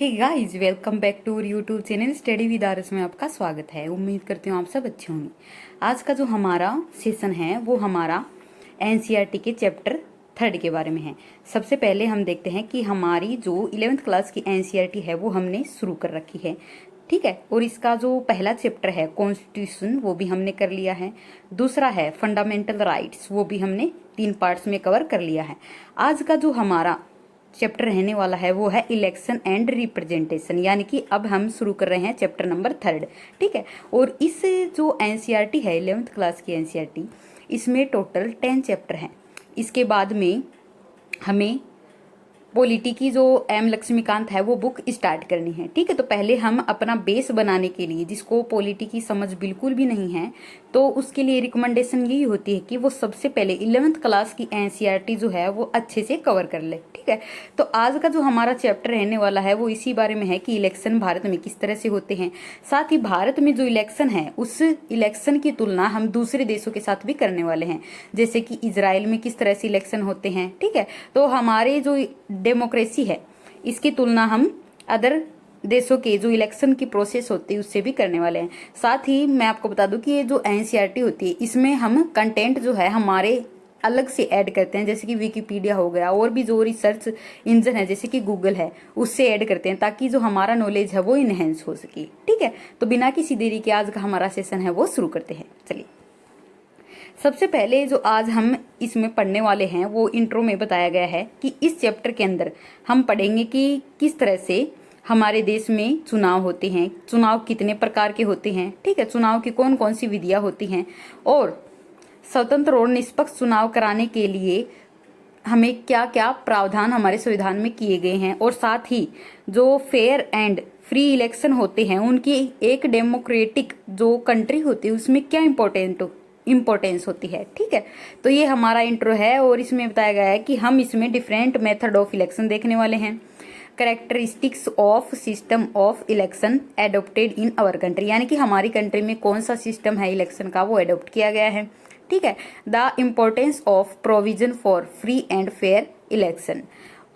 Hey guys, welcome back to YouTube channel study with आरस में आपका स्वागत है। उम्मीद करती हूँ आप सब अच्छे होंगे। आज का जो हमारा सेशन है वो हमारा एनसीईआरटी के चैप्टर 3 के बारे में है। सबसे पहले हम देखते हैं कि हमारी जो 11th क्लास की एनसीईआरटी है वो हमने शुरू कर रखी है, ठीक है। और इसका जो पहला चैप्टर है कॉन्स्टिट्यूशन वो भी हमने कर लिया है। दूसरा है फंडामेंटल राइट्स, वो भी हमने 3 पार्ट्स में कवर कर लिया है। आज का जो हमारा चैप्टर रहने वाला है वो है इलेक्शन एंड रिप्रेजेंटेशन, यानी कि अब हम शुरू कर रहे हैं चैप्टर नंबर 3, ठीक है। और इस जो एनसीईआरटी है 11th क्लास की एनसीईआरटी, इसमें टोटल 10 चैप्टर हैं। इसके बाद में हमें पॉलिटी की जो एम लक्ष्मीकांत है वो बुक स्टार्ट करनी है, ठीक है। तो पहले हम अपना बेस बनाने के लिए, जिसको पॉलिटी की समझ बिल्कुल भी नहीं है, तो उसके लिए रिकमेंडेशन यही होती है कि वो सबसे पहले 11th क्लास की एनसीईआरटी जो है वो अच्छे से कवर कर ले, ठीक है। तो आज का जो हमारा चैप्टर रहने वाला है वो इसी बारे में है कि इलेक्शन भारत में किस तरह से होते हैं। साथ ही भारत में जो इलेक्शन है उस इलेक्शन की तुलना हम दूसरे देशों के साथ भी करने वाले हैं, जैसे कि इजराइल में किस तरह से इलेक्शन होते हैं, ठीक है। तो हमारे जो डेमोक्रेसी है इसकी तुलना हम अदर देशों के जो इलेक्शन की प्रोसेस होती है उससे भी करने वाले हैं। साथ ही मैं आपको बता दूं कि ये जो एनसीईआरटी होती है इसमें हम कंटेंट जो है हमारे अलग से ऐड करते हैं, जैसे कि विकिपीडिया हो गया, और भी जो रिसर्च इंजन है जैसे कि गूगल है उससे ऐड करते हैं, ताकि जो हमारा नॉलेज है वो इनहेंस हो सके, ठीक है। तो बिना किसी देरी के आज का हमारा सेशन है वो शुरू करते हैं। चलिए, सबसे पहले जो आज हम इसमें पढ़ने वाले हैं वो इंट्रो में बताया गया है कि इस चैप्टर के अंदर हम पढ़ेंगे कि किस तरह से हमारे देश में चुनाव होते हैं, चुनाव कितने प्रकार के होते हैं, ठीक है, चुनाव की कौन कौन सी विधियां होती हैं, और स्वतंत्र और निष्पक्ष चुनाव कराने के लिए हमें क्या क्या प्रावधान हमारे संविधान में किए गए हैं, और साथ ही जो फेयर एंड फ्री इलेक्शन होते हैं उनकी एक डेमोक्रेटिक जो कंट्री होती है उसमें क्या इम्पोर्टेंस होती है, ठीक है। तो ये हमारा इंट्रो है और इसमें बताया गया है कि हम इसमें डिफरेंट मेथड ऑफ इलेक्शन देखने वाले हैं। Characteristics of system of election adopted in our country, यानी कि हमारी कंट्री में कौन सा सिस्टम है इलेक्शन का वो एडोप्ट किया गया है, ठीक है। The importance of provision for free and fair election,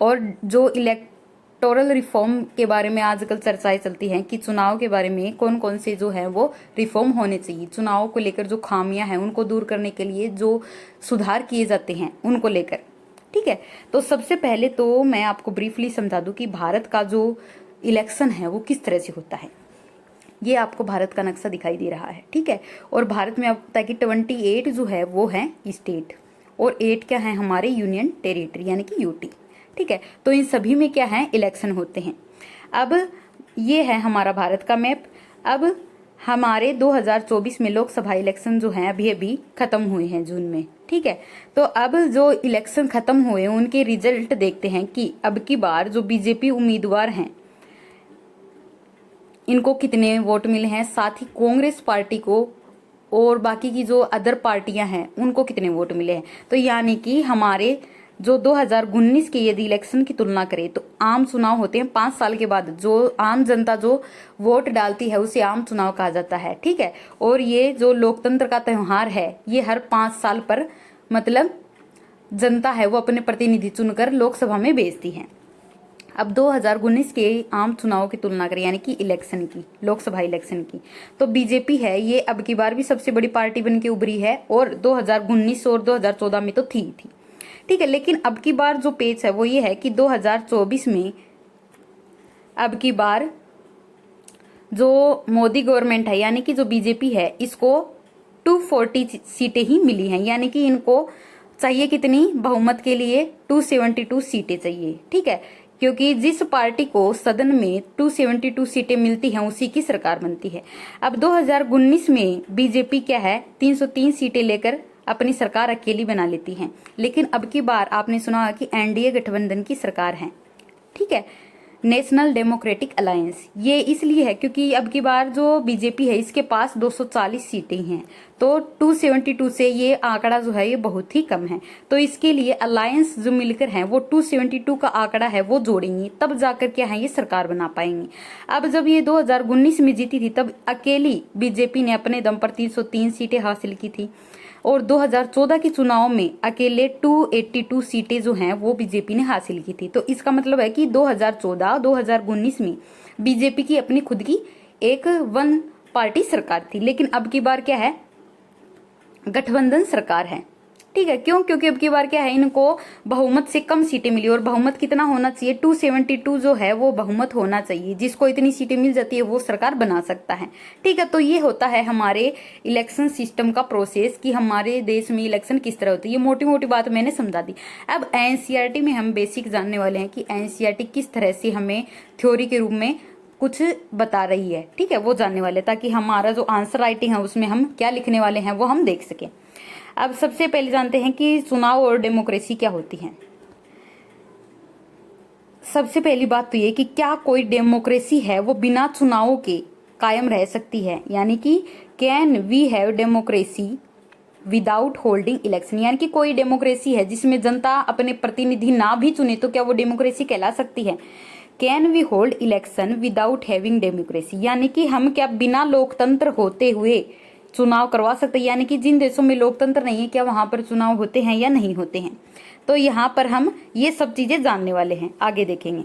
और जो इलेक्टोरल रिफॉर्म के बारे में आजकल चर्चाएं चलती हैं कि चुनाव के बारे में कौन कौन से जो है वो रिफॉर्म होने चाहिए, चुनाव को लेकर जो खामियां हैं उनको दूर करने के लिए जो सुधार किए जाते हैं उनको लेकर, ठीक है। तो सबसे पहले तो मैं आपको ब्रीफली समझा दूं कि भारत का जो इलेक्शन है वो किस तरह से होता है। ये आपको भारत का नक्शा दिखाई दे रहा है, ठीक है। और भारत में आपको पता है कि 28 जो है वो है स्टेट, और 8 क्या है हमारे यूनियन टेरिटरी यानी कि यूटी, ठीक है। तो इन सभी में क्या है इलेक्शन होते हैं। अब ये है हमारा भारत का मैप। अब हमारे 2024 में लोकसभा इलेक्शन जो है अभी अभी खत्म हुए हैं जून में, ठीक है। तो अब जो इलेक्शन खत्म हुए उनके रिजल्ट देखते हैं कि अब की बार जो बीजेपी उम्मीदवार हैं इनको कितने वोट मिले हैं, साथ ही कांग्रेस पार्टी को और बाकी की जो अदर पार्टियां हैं उनको कितने वोट मिले हैं। तो यानी कि हमारे जो 2019 के यदि इलेक्शन की तुलना करें तो आम चुनाव होते हैं 5 साल के बाद, जो आम जनता जो वोट डालती है उसे आम चुनाव कहा जाता है, ठीक है। और ये जो लोकतंत्र का त्योहार है ये हर 5 साल पर मतलब जनता है वो अपने प्रतिनिधि चुनकर लोकसभा में भेजती है। अब 2019 के आम चुनाव की तुलना करें यानी कि इलेक्शन की, लोकसभा इलेक्शन की, तो बीजेपी है ये अब की बार भी सबसे बड़ी पार्टी बन के उभरी है, और 2019 और 2014 में तो थी, ठीक है। लेकिन अब की बार जो पेच है वो ये है कि 2024 में अब की बार जो मोदी गवर्नमेंट है यानी कि जो बीजेपी है इसको 240 सीटें ही मिली हैं, यानी कि इनको चाहिए कितनी बहुमत के लिए 272 सीटें चाहिए, ठीक है। क्योंकि जिस पार्टी को सदन में 272 सीटें मिलती हैं उसी की सरकार बनती है। अब 2019 में बीजेपी क्या है 303 सीटें लेकर अपनी सरकार अकेली बना लेती हैं, लेकिन अब की बार आपने सुना होगा कि एनडीए गठबंधन की सरकार है, ठीक है, नेशनल डेमोक्रेटिक अलायंस। ये इसलिए है क्योंकि अब की बार जो बीजेपी है इसके पास 240 सीटें हैं, तो 272 से ये आंकड़ा जो है ये बहुत ही कम है। तो इसके लिए अलायंस जो मिलकर है वो 272 का आंकड़ा है वो जोड़ेंगी, तब जाकर क्या है ये सरकार बना पाएंगी। अब जब ये 2019 में जीती थी तब अकेली बीजेपी ने अपने दम पर 303 सीटें हासिल की थी। और 2014 के चुनाव में अकेले 282 सीटें जो हैं वो बीजेपी ने हासिल की थी। तो इसका मतलब है कि 2014-2019 में बीजेपी की अपनी खुद की एक वन पार्टी सरकार थी, लेकिन अब की बार क्या है, गठबंधन सरकार है। ठीक है, क्यों? क्योंकि अब की बार क्या है, इनको बहुमत से कम सीटें मिली, और बहुमत कितना होना चाहिए, 272 जो है वो बहुमत होना चाहिए। जिसको इतनी सीटें मिल जाती है वो सरकार बना सकता है। ठीक है, तो ये होता है हमारे इलेक्शन सिस्टम का प्रोसेस कि हमारे देश में इलेक्शन किस तरह होती है। ये मोटी मोटी बात मैंने समझा दी। अब एनसीईआरटी में हम बेसिक जानने वाले हैं कि एनसीईआरटी किस तरह से हमें थ्योरी के रूप में कुछ बता रही है। ठीक है, वो जानने वाले, ताकि हमारा जो आंसर राइटिंग है उसमें हम क्या लिखने वाले हैं वो हम देख सके। अब सबसे पहले जानते हैं कि चुनाव और डेमोक्रेसी क्या होती है। सबसे पहली बात तो ये कि क्या कोई डेमोक्रेसी है वो बिना चुनावों के कायम रह सकती है, यानी कि can we have democracy without holding election, यानी कि कोई डेमोक्रेसी है जिसमें जनता अपने प्रतिनिधि ना भी चुने तो क्या वो डेमोक्रेसी कहला सकती है। Can we hold election without having democracy, यानी कि हम क्या बिना लोकतंत्र होते हुए चुनाव करवा सकते हैं, यानी कि जिन देशों में लोकतंत्र नहीं है क्या वहां पर चुनाव होते हैं या नहीं होते हैं। तो यहाँ पर हम ये सब चीजें जानने वाले हैं, आगे देखेंगे।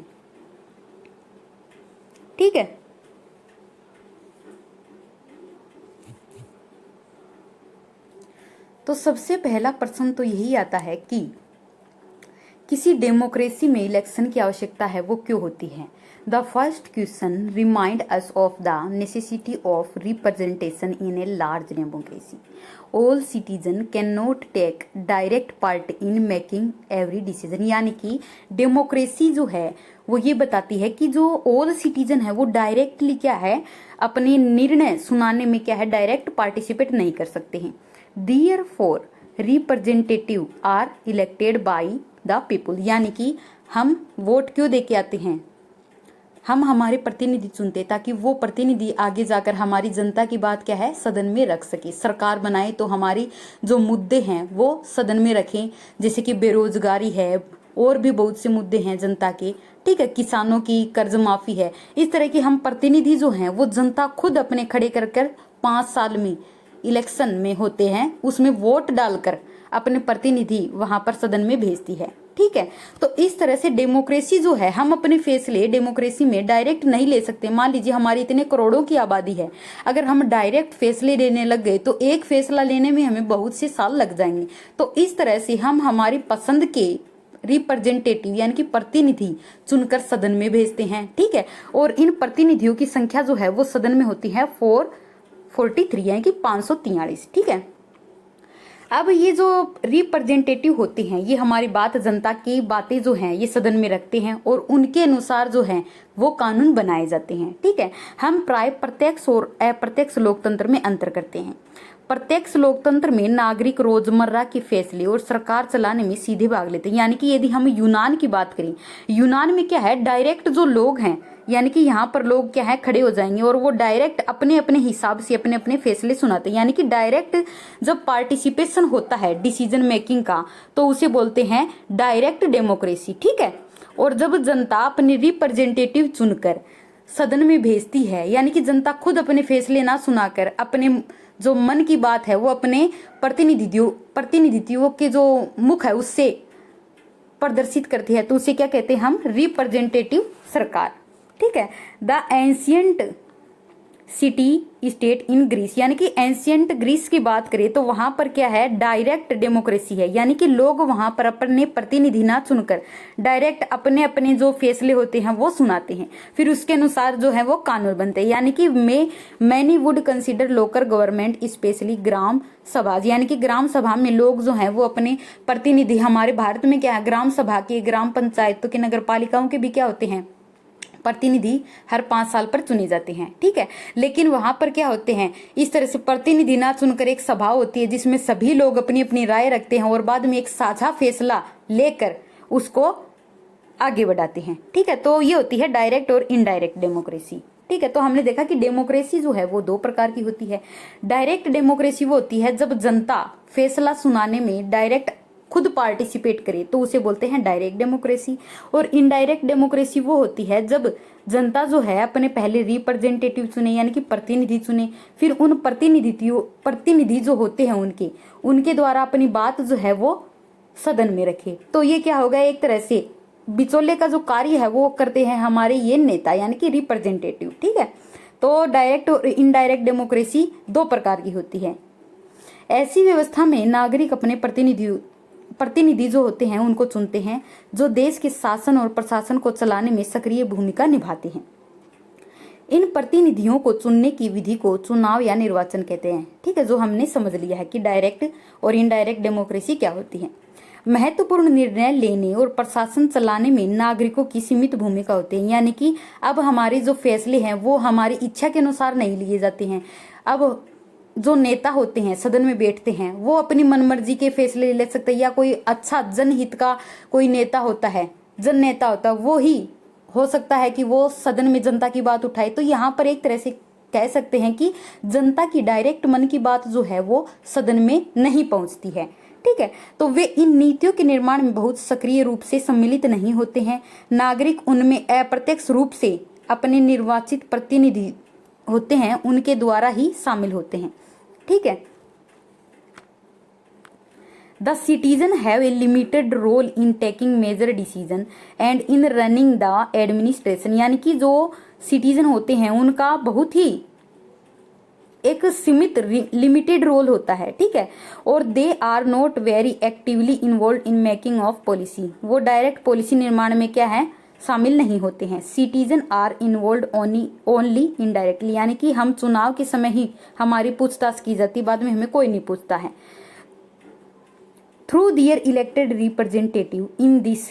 ठीक है, तो सबसे पहला प्रश्न तो यही आता है कि किसी डेमोक्रेसी में इलेक्शन की आवश्यकता है वो क्यों होती है। The first question remind us of the necessity of representation in a large democracy. All citizen can not take direct part in making every decision, यानी कि डेमोक्रेसी जो है वो ये बताती है कि जो ऑल सिटीजन है वो डायरेक्टली क्या है, अपने निर्णय सुनाने में क्या है, डायरेक्ट पार्टिसिपेट नहीं कर सकते हैं। Therefore, representative are elected by the people, यानी कि हम वोट क्यों दे के आते हैं, हम हमारे प्रतिनिधि चुनते ताकि वो प्रतिनिधि आगे जाकर हमारी जनता की बात क्या है, सदन में रख सके। सरकार बनाए तो हमारी जो मुद्दे हैं वो सदन में रखें, जैसे कि बेरोजगारी है और भी बहुत से मुद्दे हैं जनता के। ठीक है, किसानों की कर्ज माफी है। इस तरह के हम प्रतिनिधि जो हैं वो जनता खुद अपने खड़े कर 5 साल में इलेक्शन में होते हैं, उसमें वोट डालकर अपने प्रतिनिधि वहां पर सदन में भेजती है। ठीक है, तो इस तरह से डेमोक्रेसी जो है, हम अपने फैसले डेमोक्रेसी में डायरेक्ट नहीं ले सकते। मान लीजिए हमारी इतने करोड़ों की आबादी है, अगर हम डायरेक्ट फैसले लेने लग गए तो एक फैसला लेने में हमें बहुत से साल लग जाएंगे। तो इस तरह से हम हमारी पसंद के रिप्रेजेंटेटिव यानी कि प्रतिनिधि चुनकर सदन में भेजते हैं। ठीक है, और इन प्रतिनिधियों की संख्या जो है वो सदन में होती है 443 यानी कि 543। ठीक है, अब ये जो रिप्रेजेंटेटिव होते हैं ये हमारी बात, जनता की बातें जो हैं ये सदन में रखते हैं और उनके अनुसार जो है वो कानून बनाए जाते हैं। ठीक है, हम प्राय प्रत्यक्ष और अप्रत्यक्ष लोकतंत्र में अंतर करते हैं। प्रत्यक्ष लोकतंत्र में नागरिक रोजमर्रा के फैसले और सरकार चलाने में सीधे भाग लेते हैं, यानी कि यदि हम यूनान की बात करें, यूनान में क्या है, डायरेक्ट जो लोग हैं, यानी कि यहाँ पर लोग क्या है खड़े हो जाएंगे और वो डायरेक्ट अपने अपने हिसाब से अपने अपने फैसले सुनाते हैं। यानी कि डायरेक्ट जब पार्टिसिपेशन होता है डिसीजन मेकिंग का तो उसे बोलते हैं डायरेक्ट डेमोक्रेसी। ठीक है, और जब जनता अपने रिप्रेजेंटेटिव चुनकर सदन में भेजती है, यानी कि जनता खुद अपने फैसले ना सुनाकर अपने जो मन की बात है वो अपने प्रतिनिधित्व के जो मुख है उससे प्रदर्शित करती है, तो उसे क्या कहते हैं हम, रिप्रेजेंटेटिव सरकार। ठीक है, the ancient city state in Greece, यानी कि एंशियंट ग्रीस की बात करें तो वहां पर क्या है, डायरेक्ट डेमोक्रेसी है, यानी कि लोग वहां पर अपने प्रतिनिधि ना चुनकर डायरेक्ट अपने अपने जो फैसले होते हैं वो सुनाते हैं, फिर उसके अनुसार जो है वो कानून बनते हैं। यानी कि many would consider local government specially gram sabha, यानी कि ग्राम सभा में लोग जो हैं वो अपने प्रतिनिधि, हमारे भारत में क्या है, ग्राम सभा के, ग्राम पंचायतों के, नगर पालिकाओं के भी क्या होते हैं, प्रतिनिधि हर 5 साल पर चुने जाते हैं। ठीक है, लेकिन वहां पर क्या होते हैं, इस तरह से प्रतिनिधि ना चुनकर एक सभा होती है जिसमें सभी लोग अपनी अपनी राय रखते हैं और बाद में एक साझा फैसला लेकर उसको आगे बढ़ाते हैं। ठीक है, तो ये होती है डायरेक्ट और इनडायरेक्ट डेमोक्रेसी। ठीक है, तो हमने देखा कि डेमोक्रेसी जो है वो 2 प्रकार की होती है। डायरेक्ट डेमोक्रेसी वो होती है जब जनता फैसला सुनाने में डायरेक्ट खुद पार्टिसिपेट करे तो उसे बोलते हैं डायरेक्ट डेमोक्रेसी। और इनडायरेक्ट डेमोक्रेसी वो होती है जब जनता जो है अपने पहले रिप्रेजेंटेटिव चुने यानी कि प्रतिनिधि चुने, फिर उन प्रतिनिधि जो होते हैं उनके द्वारा अपनी बात जो है वो सदन में रखे। तो ये क्या होगा, एक तरह से बिचौले का जो कार्य है वो करते हैं हमारे ये नेता यानी कि रिप्रेजेंटेटिव। ठीक है, तो डायरेक्ट और इनडायरेक्ट डेमोक्रेसी दो प्रकार की होती है। ऐसी व्यवस्था में नागरिक अपने प्रतिनिधि जो होते हैं उनको चुनते हैं, जो देश के शासन और प्रशासन को चलाने में सक्रिय भूमिका निभाते हैं। इन प्रतिनिधियों को चुनने की विधि को चुनाव या निर्वाचन कहते हैं। ठीक है, जो हमने समझ लिया है कि डायरेक्ट और इनडायरेक्ट डेमोक्रेसी क्या होती है। महत्वपूर्ण निर्णय लेने और प्रशासन चलाने में नागरिकों की सीमित भूमिका होती है, यानी कि अब हमारे जो फैसले हैं वो हमारी इच्छा के अनुसार नहीं लिए जाते हैं। अब जो नेता होते हैं सदन में बैठते हैं वो अपनी मनमर्जी के फैसले ले सकते हैं, या कोई अच्छा जनहित का कोई नेता होता है, जन नेता होता है, वो ही हो सकता है कि वो सदन में जनता की बात उठाए। तो यहाँ पर एक तरह से कह सकते हैं कि जनता की डायरेक्ट मन की बात जो है वो सदन में नहीं पहुंचती है। ठीक है, तो वे इन नीतियों के निर्माण में बहुत सक्रिय रूप से सम्मिलित नहीं होते हैं। नागरिक उनमें अप्रत्यक्ष रूप से अपने निर्वाचित प्रतिनिधि होते हैं उनके द्वारा ही शामिल होते हैं। ठीक है, the citizen have a limited role in taking major decision and in running the administration, यानी कि जो सिटीजन होते हैं उनका बहुत ही एक सीमित लिमिटेड रोल होता है। ठीक है, और they are not very actively involve in making of policy, वो डायरेक्ट पॉलिसी निर्माण में क्या है शामिल नहीं होते हैं। Citizen are involve only indirectly, यानी कि हम चुनाव के समय ही हमारी पूछताछ की जाती, बाद में हमें कोई नहीं पूछता है। Through their elected representative in this,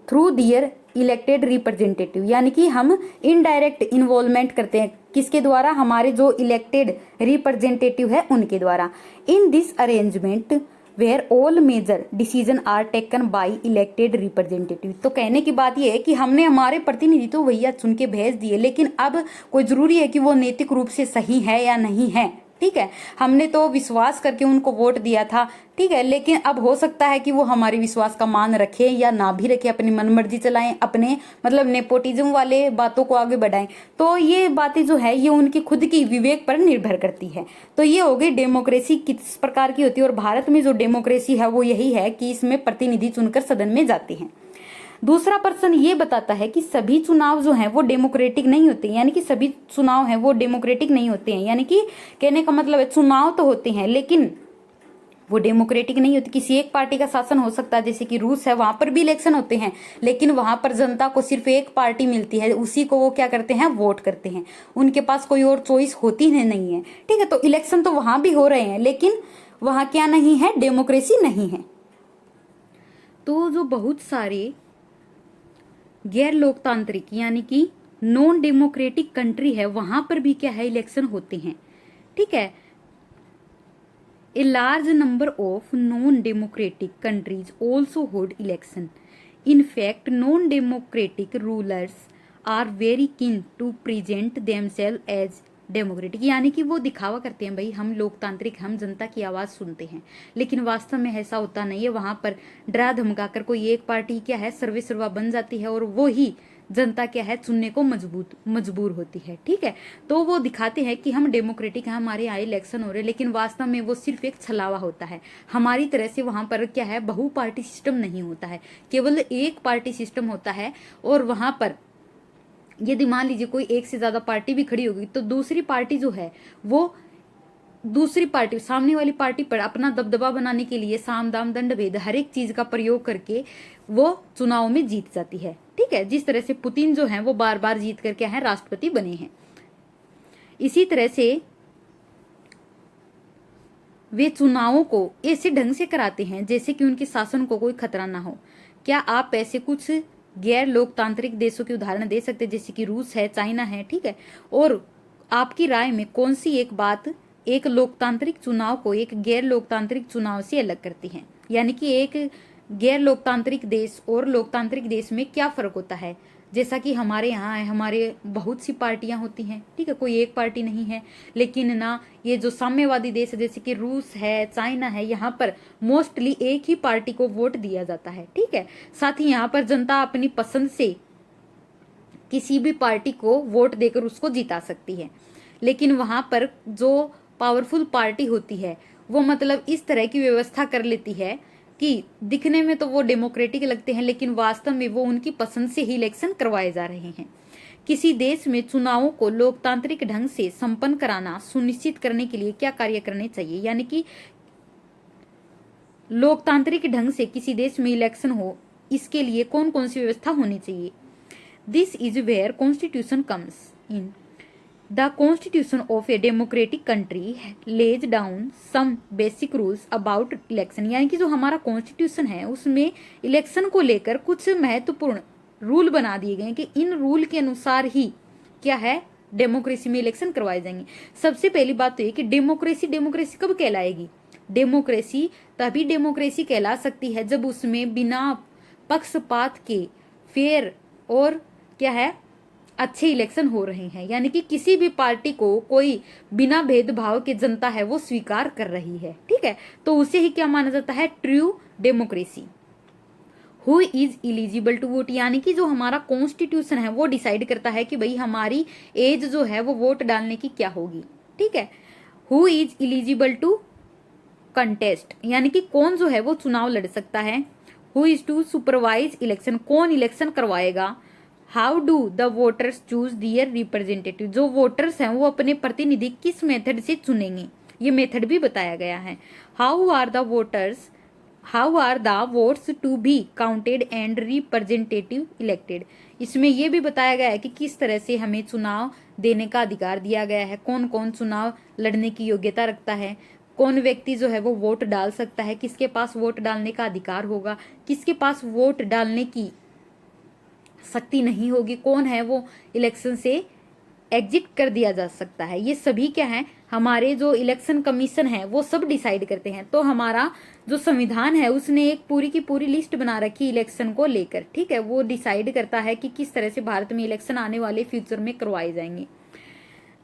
through their elected representative, यानी कि हम इनडायरेक्ट इन्वॉल्वमेंट करते हैं किसके द्वारा, हमारे जो इलेक्टेड रिप्रेजेंटेटिव है उनके द्वारा। In this arrangement where all major decision are taken by elected representative. तो कहने की बात यह है कि हमने हमारे प्रतिनिधि तो भैया चुन के भेज दिए, लेकिन अब कोई जरूरी है कि वो नैतिक रूप से सही है या नहीं है। ठीक है, हमने तो विश्वास करके उनको वोट दिया था। ठीक है, लेकिन अब हो सकता है कि वो हमारे विश्वास का मान रखे या ना भी रखे, अपनी मनमर्जी चलाएं, अपने मतलब नेपोटिज्म वाले बातों को आगे बढ़ाएं। तो ये बातें जो है ये उनकी खुद की विवेक पर निर्भर करती है। तो ये हो गई डेमोक्रेसी किस प्रकार की होती है। और भारत में जो डेमोक्रेसी है वो यही है कि इसमें प्रतिनिधि चुनकर सदन में जाते हैं। दूसरा प्रश्न ये बताता है कि सभी चुनाव जो हैं वो डेमोक्रेटिक नहीं होते, यानी कि सभी चुनाव हैं वो डेमोक्रेटिक नहीं होते हैं, यानी कि कहने का मतलब है चुनाव तो होते हैं लेकिन वो डेमोक्रेटिक नहीं होती। किसी एक पार्टी का शासन हो सकता है, जैसे कि रूस है, वहां पर भी इलेक्शन होते हैं लेकिन वहां पर जनता को सिर्फ एक पार्टी मिलती है, उसी को वो क्या करते हैं वोट करते हैं, उनके पास कोई और चॉइस होती नहीं है। ठीक है, तो इलेक्शन तो वहां भी हो रहे हैं लेकिन वहां क्या नहीं है, डेमोक्रेसी नहीं है। तो जो बहुत सारे गैर लोकतांत्रिक यानी कि नॉन डेमोक्रेटिक कंट्री है वहां पर भी क्या है इलेक्शन होते हैं। ठीक है, a large number of non democratic countries also hold election. In fact non democratic rulers are very keen to present themselves as democratic, यानी कि वो दिखावा करते हैं भाई हम लोकतांत्रिक, हम जनता की आवाज सुनते हैं, लेकिन वास्तव में ऐसा होता नहीं है। वहां पर डरा धमकाकर कोई एक पार्टी क्या है सर्वे सर्वा बन जाती है और वो ही जनता क्या है चुनने को मजबूर होती है। ठीक है, तो वो दिखाते हैं कि हम डेमोक्रेटिक हैं, हमारे यहाँ इलेक्शन हो रहे, लेकिन वास्तव में वो सिर्फ एक छलावा होता है। हमारी तरह से वहां पर क्या है बहु पार्टी सिस्टम नहीं होता है, केवल एक पार्टी सिस्टम होता है। और वहां पर यदि मान लीजिए कोई एक से ज्यादा पार्टी भी खड़ी होगी तो दूसरी पार्टी जो है वो दूसरी पार्टी सामने वाली पार्टी पर अपना दबदबा बनाने के लिए साम दाम दंड भेद हर एक चीज का प्रयोग करके वो चुनाव में जीत जाती है। ठीक है, जिस तरह से पुतिन जो है वो बार बार जीत कर क्या है राष्ट्रपति बने हैं, इसी तरह से वे चुनावों को ऐसे ढंग से कराते हैं जैसे कि उनके शासन को कोई खतरा ना हो। क्या आप ऐसे कुछ गैर लोकतांत्रिक देशों के उदाहरण दे सकते हैं, जैसे कि रूस है, चाइना है। ठीक है, और आपकी राय में कौन सी एक बात एक लोकतांत्रिक चुनाव को एक गैर लोकतांत्रिक चुनाव से अलग करती है, यानी कि एक गैर लोकतांत्रिक देश और लोकतांत्रिक देश में क्या फर्क होता है। जैसा कि हमारे यहाँ है, हमारे बहुत सी पार्टियां होती हैं, ठीक है, कोई एक पार्टी नहीं है। लेकिन ना ये जो साम्यवादी देश है जैसे कि रूस है, चाइना है, यहाँ पर मोस्टली एक ही पार्टी को वोट दिया जाता है, ठीक है। साथ ही यहाँ पर जनता अपनी पसंद से किसी भी पार्टी को वोट देकर उसको जिता सकती है। लेकिन वहां पर जो पावरफुल पार्टी होती है वो मतलब इस तरह की व्यवस्था कर लेती है कि दिखने में तो वो डेमोक्रेटिक लगते हैं, लेकिन वास्तव में वो उनकी पसंद से ही इलेक्शन करवाए जा रहे हैं। किसी देश में चुनावों को लोकतांत्रिक ढंग से संपन्न कराना सुनिश्चित करने के लिए क्या कार्य करने चाहिए, यानी कि लोकतांत्रिक ढंग से किसी देश में इलेक्शन हो, इसके लिए कौन कौन सी व्यवस्था होनी चाहिए। This is where constitution comes in. The constitution of a democratic country lays down some basic rules about election, यानी कि जो हमारा कॉन्स्टिट्यूशन है उसमें इलेक्शन को लेकर कुछ महत्वपूर्ण रूल बना दिए गए हैं कि इन रूल के अनुसार ही क्या है डेमोक्रेसी में इलेक्शन करवाए जाएंगे। सबसे पहली बात तो ये कि डेमोक्रेसी कब कहलाएगी। डेमोक्रेसी तभी डेमोक्रेसी कहला सकती है जब उसमें बिना पक्षपात के फेयर और क्या है अच्छे इलेक्शन हो रहे हैं, यानी कि किसी भी पार्टी को कोई बिना भेदभाव के जनता है वो स्वीकार कर रही है, ठीक है, तो उसे ही क्या माना जाता है true democracy. Who is eligible to vote, यानी कि जो हमारा कॉन्स्टिट्यूशन है वो डिसाइड करता है कि भाई हमारी एज जो है वो वोट डालने की क्या होगी, ठीक है। Who is eligible to contest, यानी कि कौन जो है वो चुनाव लड़ सकता है। Who is to supervise election, कौन इलेक्शन करवाएगा। How do the voters choose their representative, जो वोटर्स हैं वो अपने प्रतिनिधि किस मेथड से चुनेंगे, ये मेथड भी बताया गया है। How are the votes to be counted and representative elected, इसमें यह भी बताया गया है कि किस तरह से हमें चुनाव देने का अधिकार दिया गया है, कौन कौन चुनाव लड़ने की योग्यता रखता है, कौन व्यक्ति जो है वो वोट डाल सकता है, किसके पास वोट डालने का अधिकार होगा, किसके पास वोट डालने की शक्ति नहीं होगी, कौन है वो इलेक्शन से एग्जिट कर दिया जा सकता है। ये सभी क्या है हमारे जो इलेक्शन कमीशन है वो सब डिसाइड करते हैं। तो हमारा जो संविधान है उसने एक पूरी की पूरी लिस्ट बना रखी इलेक्शन को लेकर, ठीक है, वो डिसाइड करता है कि किस तरह से भारत में इलेक्शन आने वाले फ्यूचर में करवाए जाएंगे।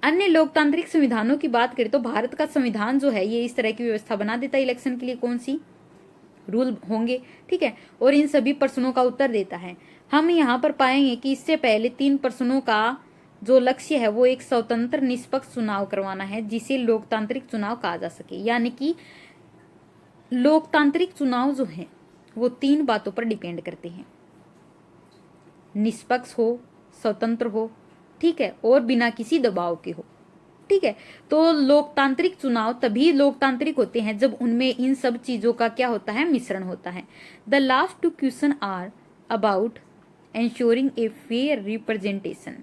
अन्य लोकतांत्रिक संविधानों की बात करें तो भारत का संविधान जो है ये इस तरह की व्यवस्था बना देता है इलेक्शन के लिए कौन सी रूल होंगे, ठीक है, और इन सभी प्रश्नों का उत्तर देता है। हम यहाँ पर पाएंगे कि इससे पहले 3 प्रश्नों का जो लक्ष्य है वो एक स्वतंत्र निष्पक्ष चुनाव करवाना है जिसे लोकतांत्रिक चुनाव कहा जा सके, यानी कि लोकतांत्रिक चुनाव जो है वो 3 बातों पर डिपेंड करते हैं, निष्पक्ष हो, स्वतंत्र हो, ठीक है, और बिना किसी दबाव के हो, ठीक है। तो लोकतांत्रिक चुनाव तभी लोकतांत्रिक होते हैं जब उनमें इन सब चीजों का क्या होता है मिश्रण होता है। The last 2 question are about ensuring a fair representation.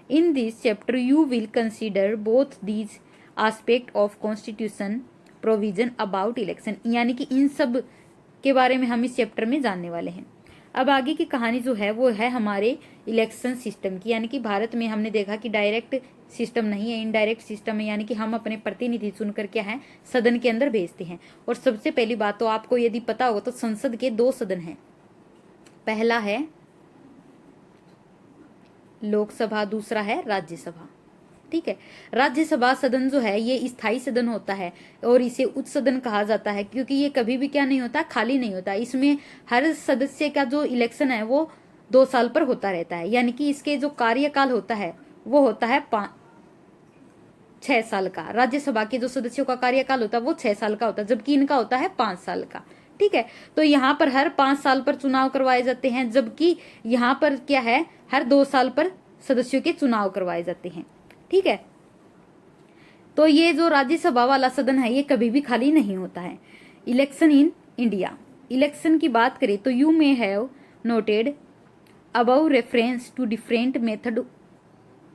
In this chapter, you will consider both these aspects of constitution provision about election. यानी कि इन सब के बारे में हम इस चैप्टर में जानने वाले हैं। अब आगे की कहानी जो है वो है हमारे इलेक्शन सिस्टम की, यानी कि भारत में हमने देखा कि डायरेक्ट सिस्टम नहीं है, इनडायरेक्ट सिस्टम है, यानी कि हम अपने प्रतिनिधि चुनकर क्या है सदन के अंदर भेजते हैं। और सबसे पहली बात तो आपको यदि पता हो तो संसद के 2 सदन हैं, पहला है लोकसभा, दूसरा है राज्यसभा, ठीक है। राज्यसभा सदन जो है ये स्थायी सदन होता है और इसे उच्च सदन कहा जाता है क्योंकि ये कभी भी क्या नहीं होता, खाली नहीं होता। इसमें हर सदस्य का जो इलेक्शन है वो 2 साल पर होता रहता है, यानी कि इसके जो कार्यकाल होता है वो होता है 6 साल का। राज्यसभा के जो सदस्यों का कार्यकाल होता है वो 6 साल का होता है, जबकि इनका होता है 5 साल का, ठीक है। तो यहाँ पर हर 5 साल पर चुनाव करवाए जाते हैं, जबकि यहाँ पर क्या है हर 2 साल पर सदस्यों के चुनाव करवाए जाते हैं, ठीक है। तो ये जो राज्यसभा वाला सदन है ये कभी भी खाली नहीं होता है। इलेक्शन इन इंडिया, इलेक्शन की बात करें तो you may have noted above reference to different method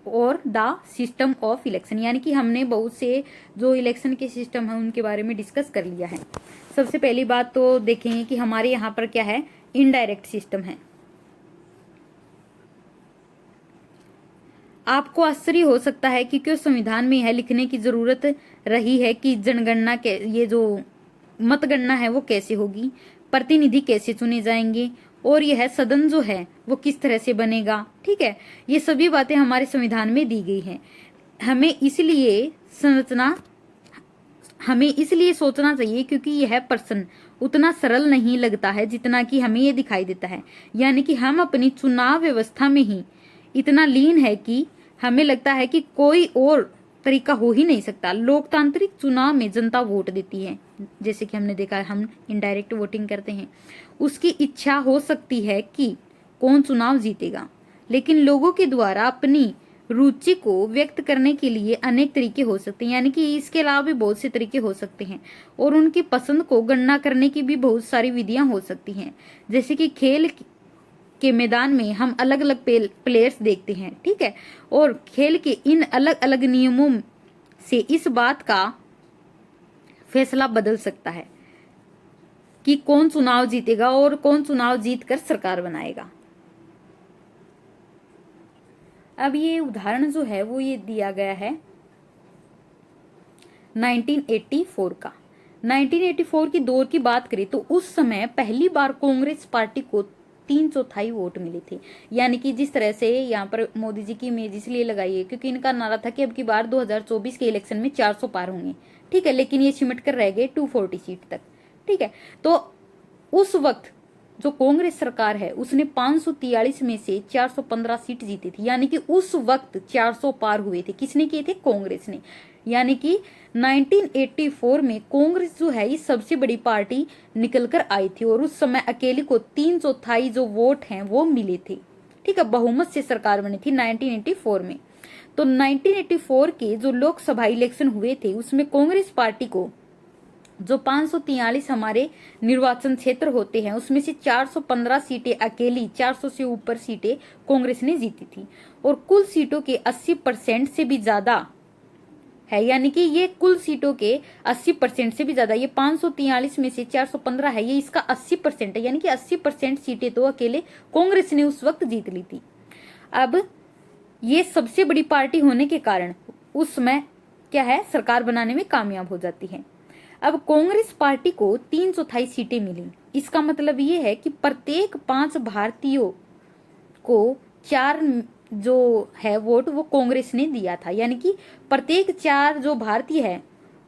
और द सिस्टम ऑफ इलेक्शन, यानी कि हमने बहुत से जो इलेक्शन के सिस्टम है उनके बारे में डिस्कस कर लिया है। सबसे पहली बात तो देखेंगे कि हमारे यहाँ पर क्या है इनडायरेक्ट सिस्टम है। आपको आश्चर्य हो सकता है कि क्यों संविधान में यह लिखने की जरूरत रही है कि जनगणना के ये जो मतगणना है वो कैसे होगी। प्रतिनिधि कैसे चुने जाएंगे, और यह सदन जो है वो किस तरह से बनेगा। ठीक है, ये सभी बातें हमारे संविधान में दी गई हैं। हमें इसलिए सोचना चाहिए क्योंकि यह प्रश्न उतना सरल नहीं लगता है जितना कि हमें ये दिखाई देता है। यानी कि हम अपनी चुनाव व्यवस्था में ही इतना लीन है कि हमें लगता है कि कोई और तरीका हो ही नहीं सकता। लोकतांत्रिक चुनाव में जनता वोट देती है, जैसे कि हमने देखा हम इनडायरेक्ट वोटिंग करते हैं। उसकी इच्छा हो सकती है कि कौन चुनाव जीतेगा, लेकिन लोगों के द्वारा अपनी रुचि को व्यक्त करने के लिए अनेक तरीके हो सकते हैं। यानी कि इसके अलावा भी बहुत से तरीके हो सकते हैं, और उनकी पसंद को गणना करने की भी बहुत सारी विधियां हो सकती हैं। जैसे कि खेल के मैदान में हम अलग अलग प्लेयर्स देखते हैं। ठीक है, और खेल के इन अलग अलग नियमों से इस बात का फैसला बदल सकता है कि कौन चुनाव जीतेगा और कौन चुनाव जीतकर सरकार बनाएगा। अब ये उदाहरण जो है वो ये दिया गया है 1984 का। 1984 की दौर की बात करें तो उस समय पहली बार कांग्रेस पार्टी को 3/4 वोट मिले थे। यानी कि जिस तरह से यहाँ पर मोदी जी की इमेज इसलिए लगाई है क्योंकि इनका नारा था कि अब की बार 2024 के इलेक्शन में 400 पार होंगे। ठीक है, लेकिन ये सिमट कर रह गए 240 सीट तक। ठीक है, तो उस वक्त जो कांग्रेस सरकार है उसने 543 में से 415 सीट जीती थी। यानी कि उस वक्त 400 पार हुए थे। किसने किए थे? कांग्रेस ने। यानी कि 1984 में कांग्रेस जो है ये सबसे बड़ी पार्टी निकल कर आई थी, और उस समय अकेले को 3/4 जो वोट हैं वो मिले थे। ठीक है, बहुमत से सरकार बनी थी 1984 में। तो 1984 के जो लोकसभा इलेक्शन हुए थे उसमें कांग्रेस पार्टी को जो 543 हमारे निर्वाचन क्षेत्र होते हैं उसमें से 415 सीटें अकेली, 400 से ऊपर सीटें कांग्रेस ने जीती थी, और कुल सीटों के 80% से भी ज्यादा है। यानी कि ये कुल सीटों के 80% से भी ज्यादा, ये 543 में से 415 है, ये इसका 80% है। यानी कि 80% सीटें तो अकेले कांग्रेस ने उस वक्त जीत ली थी। अब ये सबसे बड़ी पार्टी होने के कारण उस समय क्या है, सरकार बनाने में कामयाब हो जाती है। अब कांग्रेस पार्टी को 3/4 सीटें मिली। इसका मतलब ये है कि प्रत्येक 5 भारतीयों को 4 जो है वोट वो कांग्रेस ने दिया था। यानी कि प्रत्येक 4 जो भारतीय है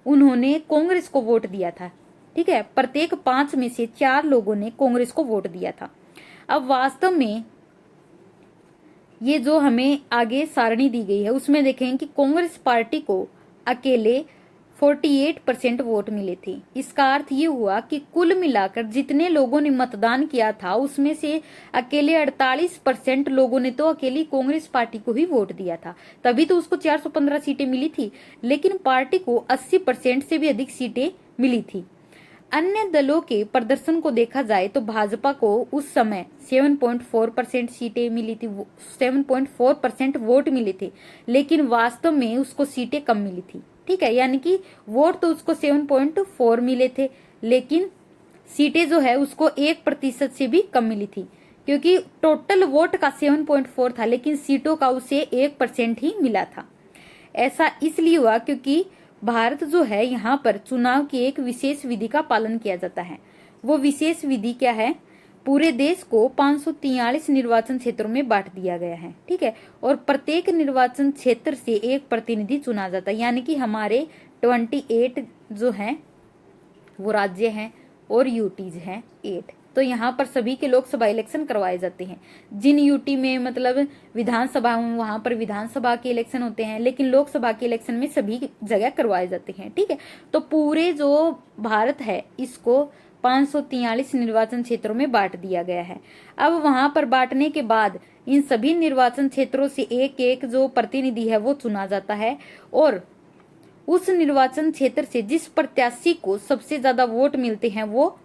उन्होंने कांग्रेस को वोट दिया था। ठीक है, प्रत्येक 5 में से 4 लोगों ने कांग्रेस को वोट दिया था। अब वास्तव में ये जो हमें आगे सारणी दी गई है उसमें देखें कि कांग्रेस पार्टी को अकेले 48% वोट मिले थे। इसका अर्थ ये हुआ कि कुल मिलाकर जितने लोगों ने मतदान किया था उसमें से अकेले 48% लोगों ने तो अकेली कांग्रेस पार्टी को ही वोट दिया था, तभी तो उसको 415 सीटें मिली थी। लेकिन पार्टी को 80% से भी अधिक सीटें मिली थी। अन्य दलों के प्रदर्शन को देखा जाए तो भाजपा को उस समय 7.4% सीटें मिली थी, 7.4% वोट मिले थे, लेकिन वास्तव में उसको सीटें कम मिली थी। ठीक है, यानी कि वोट तो उसको 7.4 मिले थे, लेकिन सीटें जो है उसको 1% से भी कम मिली थी, क्योंकि टोटल वोट का 7.4 था लेकिन सीटों का उसे 1% ही मिला था। ऐसा इसलिए हुआ क्योंकि भारत जो है यहाँ पर चुनाव की एक विशेष विधि का पालन किया जाता है। वो विशेष विधि क्या है? पूरे देश को 543 निर्वाचन क्षेत्रों में बांट दिया गया है। ठीक है, और प्रत्येक निर्वाचन क्षेत्र से एक प्रतिनिधि चुना जाता है। यानी कि हमारे 28 जो हैं वो राज्य हैं और यूटीज हैं 8। तो यहाँ पर सभी के लोकसभा इलेक्शन करवाए जाते हैं। जिन यूटी में मतलब विधानसभा वहां पर विधानसभा के इलेक्शन होते हैं, लेकिन लोकसभा के इलेक्शन में सभी जगह करवाए जाते हैं। ठीक है, तो पूरे जो भारत है इसको 543 निर्वाचन क्षेत्रों में बांट दिया गया है। अब वहां पर बांटने के बाद इन सभी निर्वाचन क्षेत्रों से एक एक जो प्रतिनिधि है वो चुना जाता है, और उस निर्वाचन क्षेत्र से जिस प्रत्याशी को सबसे ज्यादा वोट मिलते हैं वो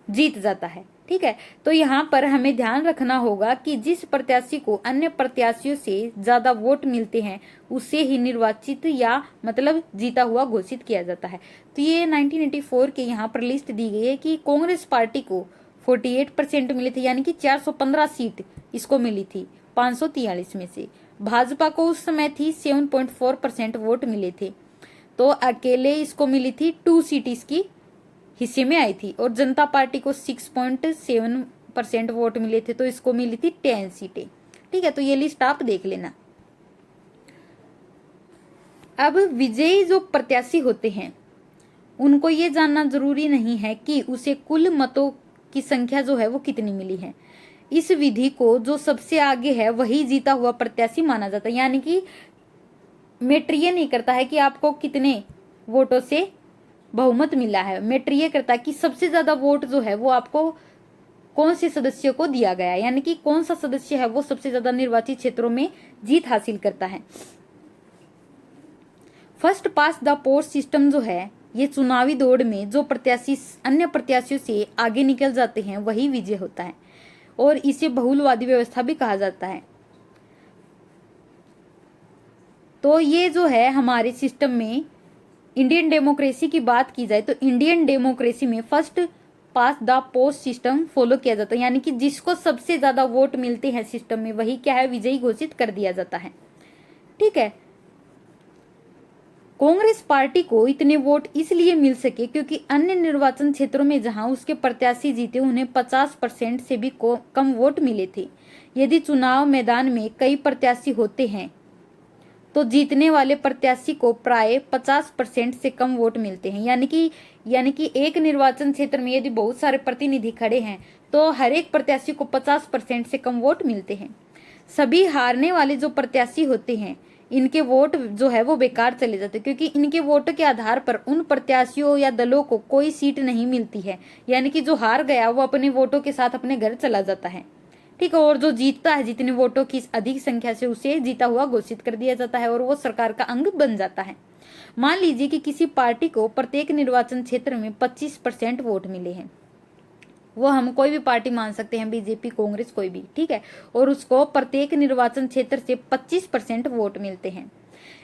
जीत जाता है। ठीक है, तो यहाँ पर हमें ध्यान रखना होगा कि जिस प्रत्याशी को अन्य प्रत्याशियों से ज्यादा वोट मिलते हैं उसे ही निर्वाचित या मतलब जीता हुआ घोषित किया जाता है। तो ये 1984 के यहाँ पर लिस्ट दी गई है कि कांग्रेस पार्टी को 48% मिले थे, यानी कि 415 सीट इसको मिली थी 543 में से। भाजपा को उस समय थी 7.4% वोट मिले थे, तो अकेले इसको मिली थी 2 सीट इसकी हिस्से में आई थी और जनता पार्टी को 6.7% वोट मिले थे, तो इसको मिली थी 10 सीटें। ठीक है, तो ये लिस्ट आप देख लेना। अब विजयी जो प्रत्याशी होते हैं उनको ये जानना जरूरी नहीं है कि उसे कुल मतों की संख्या जो है वो कितनी मिली है। इस विधि को जो सबसे आगे है वही जीता हुआ प्रत्याशी माना जाता है, यानी कि मैटर ये नहीं करता है कि आपको कितने वोटों से बहुमत मिला है, मैटर ये करता है कि सबसे ज्यादा वोट जो है वो आपको कौन से सदस्य को दिया गया है, यानी कि कौन सा सदस्य है वो सबसे ज्यादा निर्वाचित क्षेत्रों में जीत हासिल करता है। First pass the post system जो है ये चुनावी दौड़ में जो प्रत्याशी अन्य प्रत्याशियों से आगे निकल जाते हैं वही विजय होता है और इसे बहुलवादी व्यवस्था भी कहा जाता है। तो ये जो है हमारे सिस्टम में इंडियन डेमोक्रेसी की बात की जाए तो इंडियन डेमोक्रेसी में first pass the post system follow किया जाता है, यानी कि जिसको सबसे ज्यादा वोट मिलते हैं सिस्टम में वही क्या है विजयी घोषित कर दिया जाता है। ठीक है, कांग्रेस पार्टी को इतने वोट इसलिए मिल सके क्योंकि अन्य निर्वाचन क्षेत्रों में जहां उसके प्रत्याशी जीते उन्हें 50% से भी कम वोट मिले थे। यदि चुनाव मैदान में कई प्रत्याशी होते हैं तो जीतने वाले प्रत्याशी को प्राय 50% से कम वोट मिलते हैं, यानी कि एक निर्वाचन क्षेत्र में यदि बहुत सारे प्रतिनिधि खड़े हैं तो हर एक प्रत्याशी को 50% से कम वोट मिलते हैं। सभी हारने वाले जो प्रत्याशी होते हैं इनके वोट जो है वो बेकार चले जाते हैं क्योंकि इनके वोटों के आधार पर उन प्रत्याशियों या दलों को कोई सीट नहीं मिलती है, यानी कि जो हार गया वो अपने वोटों के साथ अपने घर चला जाता है। ठीक है, और जो जीतता है जितने वोटों की अधिक संख्या से उसे जीता हुआ घोषित कर दिया जाता है और वो सरकार का अंग बन जाता है। मान लीजिए कि किसी पार्टी को प्रत्येक निर्वाचन क्षेत्र में 25% वोट मिले हैं, वो हम कोई भी पार्टी मान सकते हैं, बीजेपी, कांग्रेस, कोई भी। ठीक है, और उसको प्रत्येक निर्वाचन क्षेत्र से 25% वोट मिलते हैं,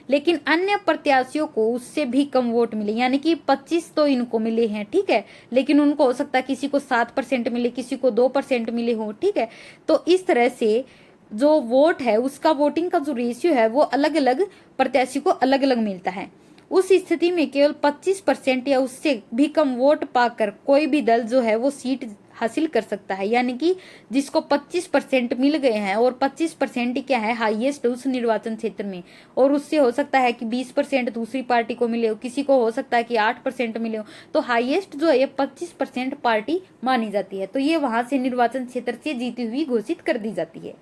लेकिन अन्य प्रत्याशियों को उससे भी कम वोट मिले, यानी कि 25 तो इनको मिले हैं। ठीक है, लेकिन उनको हो सकता है किसी को 7% मिले, किसी को 2% मिले हो। ठीक है, तो इस तरह से जो वोट है उसका वोटिंग का जो रेशियो है वो अलग अलग प्रत्याशी को अलग अलग मिलता है। उस स्थिति में केवल 25% या उससे भी कम वोट पाकर कोई भी दल जो है वो सीट हासिल कर सकता है, यानी कि जिसको 25% मिल गए हैं और 25% क्या है हाईएस्ट उस निर्वाचन क्षेत्र में, और उससे हो सकता है कि 20% दूसरी पार्टी को मिले हो, किसी को हो सकता है कि 8% मिले हो, तो हाईएस्ट जो है ये 25% पार्टी मानी जाती है। तो ये वहां से निर्वाचन क्षेत्र से जीती हुई घोषित कर दी जाती है।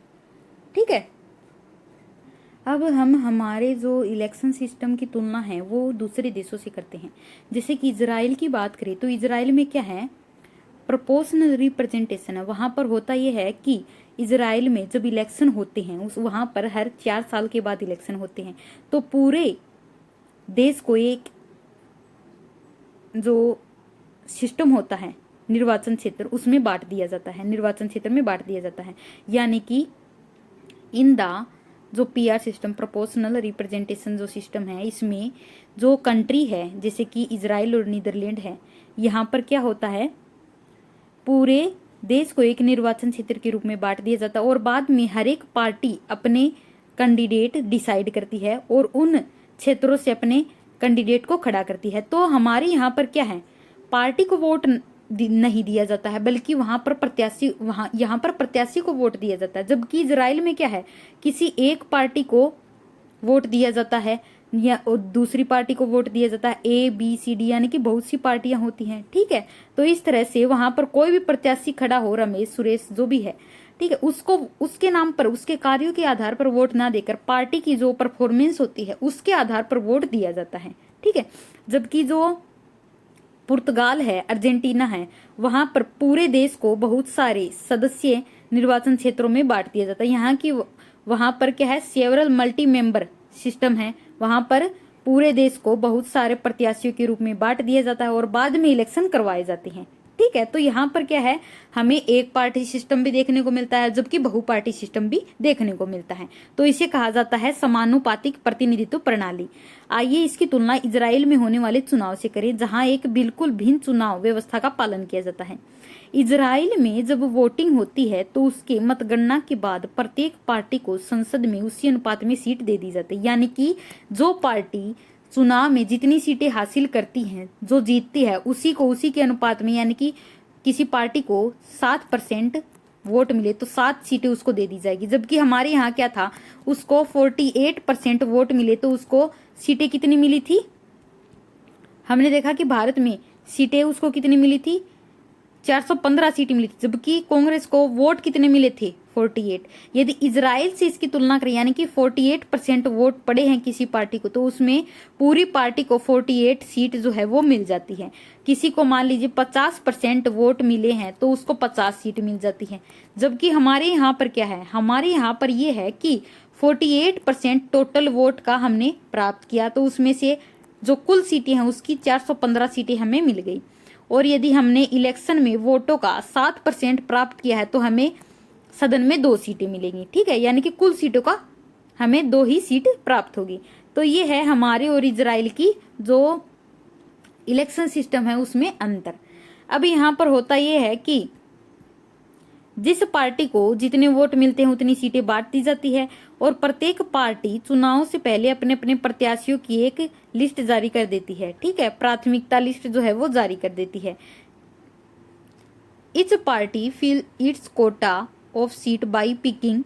ठीक है, अब हम हमारे जो इलेक्शन सिस्टम की तुलना है वो दूसरे देशों से करते हैं। जैसे कि इजराइल की बात करें तो इजराइल में क्या है, प्रोपोर्शनल रिप्रेजेंटेशन है। वहां पर होता यह है कि इजराइल में जब इलेक्शन होते हैं उस वहां पर हर 4 साल के बाद इलेक्शन होते हैं, तो पूरे देश को एक जो सिस्टम होता है निर्वाचन क्षेत्र उसमें बांट दिया जाता है, निर्वाचन क्षेत्र में बांट दिया जाता है, यानी कि इन द जो पीआर सिस्टम, प्रोपोर्शनल रिप्रेजेंटेशन जो सिस्टम है, इसमें जो कंट्री है जैसे कि इजराइल और नीदरलैंड है, यहाँ पर क्या होता है पूरे देश को एक निर्वाचन क्षेत्र के रूप में बांट दिया जाता है और बाद में हर एक पार्टी अपने कैंडिडेट डिसाइड करती है और उन क्षेत्रों से अपने कैंडिडेट को खड़ा करती है। तो हमारे यहाँ पर क्या है, पार्टी को वोट नहीं दिया जाता है बल्कि यहाँ पर प्रत्याशी को वोट दिया जाता है, जबकि इजराइल में क्या है किसी एक पार्टी को वोट दिया जाता है या दूसरी पार्टी को वोट दिया जाता है, ABCD यानी कि बहुत सी पार्टियां होती हैं। ठीक है, तो इस तरह से वहां पर कोई भी प्रत्याशी खड़ा हो, रमेश, सुरेश जो भी है, ठीक है, उसको उसके नाम पर उसके कार्यों के आधार पर वोट ना देकर पार्टी की जो परफॉर्मेंस होती है उसके आधार पर वोट दिया जाता है। ठीक है, जबकि जो पुर्तगाल है, अर्जेंटीना है, वहां पर पूरे देश को बहुत सारे सदस्य निर्वाचन क्षेत्रों में बांट दिया जाता है। यहाँ की वहां पर क्या है सेवरल मल्टी मेंबर सिस्टम है, वहां पर पूरे देश को बहुत सारे प्रत्याशियों के रूप में बांट दिया जाता है और बाद में इलेक्शन करवाए जाते हैं। ठीक है, तो यहाँ पर क्या है हमें एक पार्टी सिस्टम भी देखने को मिलता है जबकि बहुपार्टी सिस्टम भी देखने को मिलता है, तो इसे कहा जाता है समानुपातिक प्रतिनिधित्व प्रणाली। आइए इसकी तुलना इजराइल में होने वाले चुनाव से करें जहां एक बिल्कुल भिन्न चुनाव व्यवस्था का पालन किया जाता है। इजराइल में जब वोटिंग होती है तो उसके मतगणना के बाद प्रत्येक पार्टी को संसद में उसी अनुपात में सीट दे दी जाती है, यानी कि जो पार्टी चुनाव में जितनी सीटें हासिल करती हैं, जो जीतती है, उसी को उसी के अनुपात में, यानी कि किसी पार्टी को 7% वोट मिले तो 7 सीटें उसको दे दी जाएगी। जबकि हमारे यहाँ क्या था, उसको 48% वोट मिले तो उसको सीटें कितनी मिली थी, हमने देखा कि भारत में सीटें उसको कितनी मिली थी, 415 सीटें मिली थी। जबकि कांग्रेस को वोट कितने मिले थे, 48। यदि इजराइल से इसकी तुलना करें, यानी कि 48% वोट पड़े हैं किसी पार्टी को, तो उसमें पूरी पार्टी को 48 सीट जो है वो मिल जाती है। किसी को मान लीजिए 50% वोट मिले हैं तो उसको 50 सीट मिल जाती है। जबकि हमारे यहाँ पर क्या है, हमारे यहाँ पर यह है कि 48% टोटल वोट का हमने प्राप्त किया, तो उसमें से जो कुल सीटें हैं उसकी 415 सीटें हमें मिल गई। और यदि हमने इलेक्शन में वोटों का 7% प्राप्त किया है तो हमें सदन में 2 सीटें मिलेंगी। ठीक है, यानी कि कुल सीटों का हमें 2 ही सीट प्राप्त होगी। तो ये है हमारे और इजराइल की जो इलेक्शन सिस्टम है उसमें अंतर। अब यहाँ पर होता यह है कि जिस पार्टी को जितने वोट मिलते हैं उतनी सीटें बांट दी जाती है और प्रत्येक पार्टी चुनाव से पहले अपने अपने प्रत्याशियों की एक लिस्ट जारी कर देती है। ठीक है, प्राथमिकता लिस्ट जो है वो जारी कर देती है। Each party fill its quota of seat by picking